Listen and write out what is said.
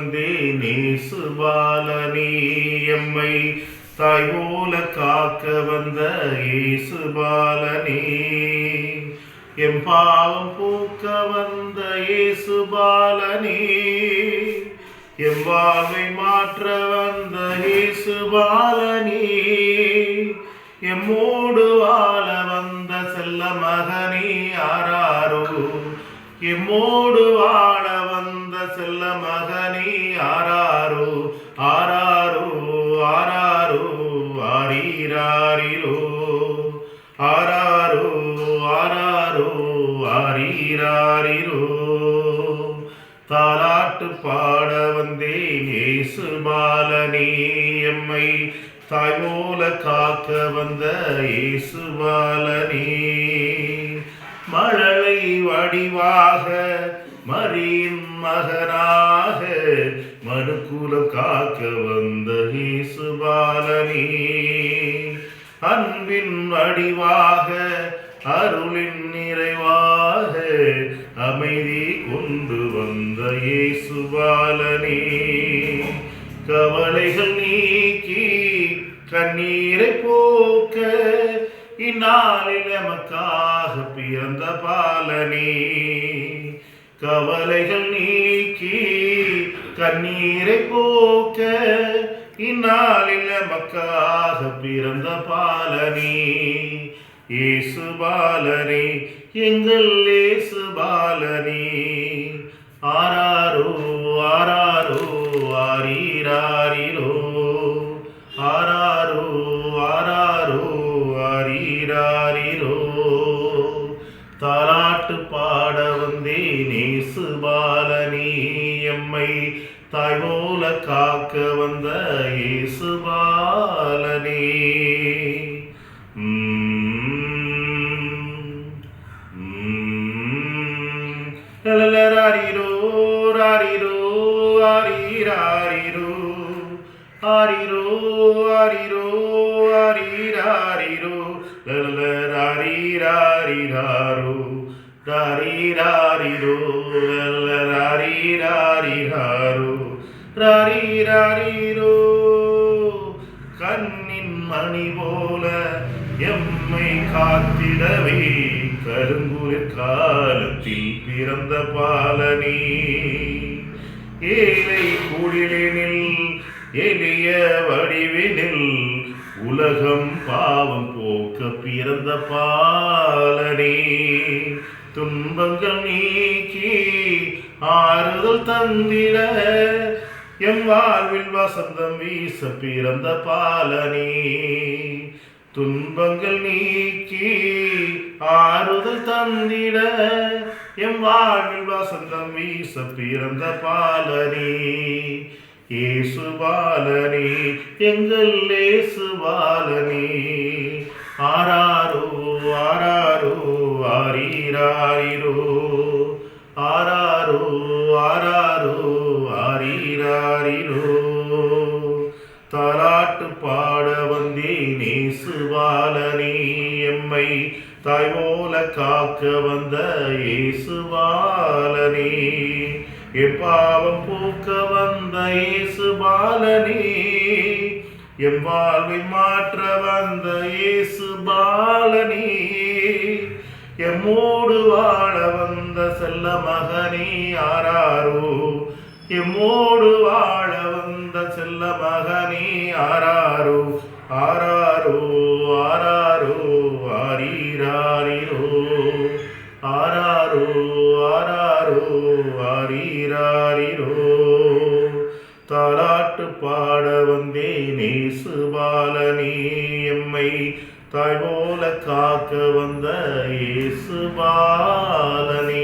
வந்தேன் இயேசுபாலனே. எம்மை தாய் போல காக்க வந்த இயேசுபாலனே. எம் பாவம் போக்க வந்த இயேசுபாலனே. எம் வாழ்வை மாற்ற வந்த இயேசுபாலனே. எம்மோடு வாழ வந்த செல்ல மகனே ஆராரோ. எம்மோடு வாழ வந்த செல்ல மகனே ஆராரோ. ஆராரோ ஆராரோ ஆரீராரிரோ. ஆராரோ ஆராரோ ஆரீராரிரோ. தாலாட்டு பாட வந்தேன் இயேசுபாலனே. எம்மை தாய் போல காக்க வந்த இயேசுபாலனே. மழலை வடிவாக மரியின் மகனாக மனுக்குலம் காக்க வந்த இயேசுபாலனே. அன்பின் வடிவாக அருளின் நிறைவாக அமைதி கொண்டு வந்த இயேசுபாலனே. கவலைகள் நீக்கி கண்ணீரை போக்க இந்நாளில் எமக்காக பிறந்த பாலனே. கவலைகள் நீக்கி கண்ணீரை போக்க இந்நாளில் எமக்காக பிறந்த பாலனே. இயேசுபாலனே எங்கள் இயேசுபாலனே. ஆராரோ ஆராரோ ஆரீராரிரோ. ஆராரோ ஆராரோ ஆரீராரிரோ. தாலாட்டு பாட வந்தேன் இயேசுபாலனே. எம்மை தாய் போல காக்க வந்த இயேசுபாலனே. ராரிரோ ராரிரோ ஆரீராரிரோ. ஆரிரோ ஆரிரோ ஆரீராரிரோ. ராரீராரிராரோ. ராரீராரிரோ ராரீராரிராரோ. ராரீராரிரோ. கண்ணின் மணி போல எம்மை காத்திடவே கருங்குளிர் காலத்தில் பிறந்த பாலனே. ஏழை குடிலினில் எளிய வடிவினில் உலகம் பாவம் போக்க பிறந்த பாலனே. துன்பங்கள் நீக்கி ஆறுதல் தந்திட எம் வாழ்வில் வசந்தம் வீச பிறந்த பாலனே. துன்பங்கள் நீக்கி ஆறுதல் தந்திட எம் வாழ்வில் வசந்தம் வீச பிறந்த பாலனே. இயேசுபாலனே எங்கள் இயேசுபாலனே. ஆராரோ ஆராரோ ஆரீராரிரோ. ஆராரோ ஆராரோ ஆரீராரிரோ. தாலாட்டு பாட வந்தேன் இயேசுபாலனே. எம்மை தாய் போல காக்க வந்த இயேசுபாலனே. என் பாவம் போக்க வந்த இயேசுபாலனே. எம் வாழ்வை மாற்ற வந்த இயேசுபாலனே. எம்மோடு வாழ வந்த செல்ல மகனே ஆராரோ. எம்மோடு வாழ வந்த செல்ல மகனே ஆராரோ. ஆராரோ ஆராரோ ஆரீராரிரோ. ஆராரோ ஆராரோ ஆரீராரிரோ. தாலாட்டு பாட வந்தேன் இயேசுபாலனே. எம்மை தாய் போல காக்க வந்த இயேசுபாலனே.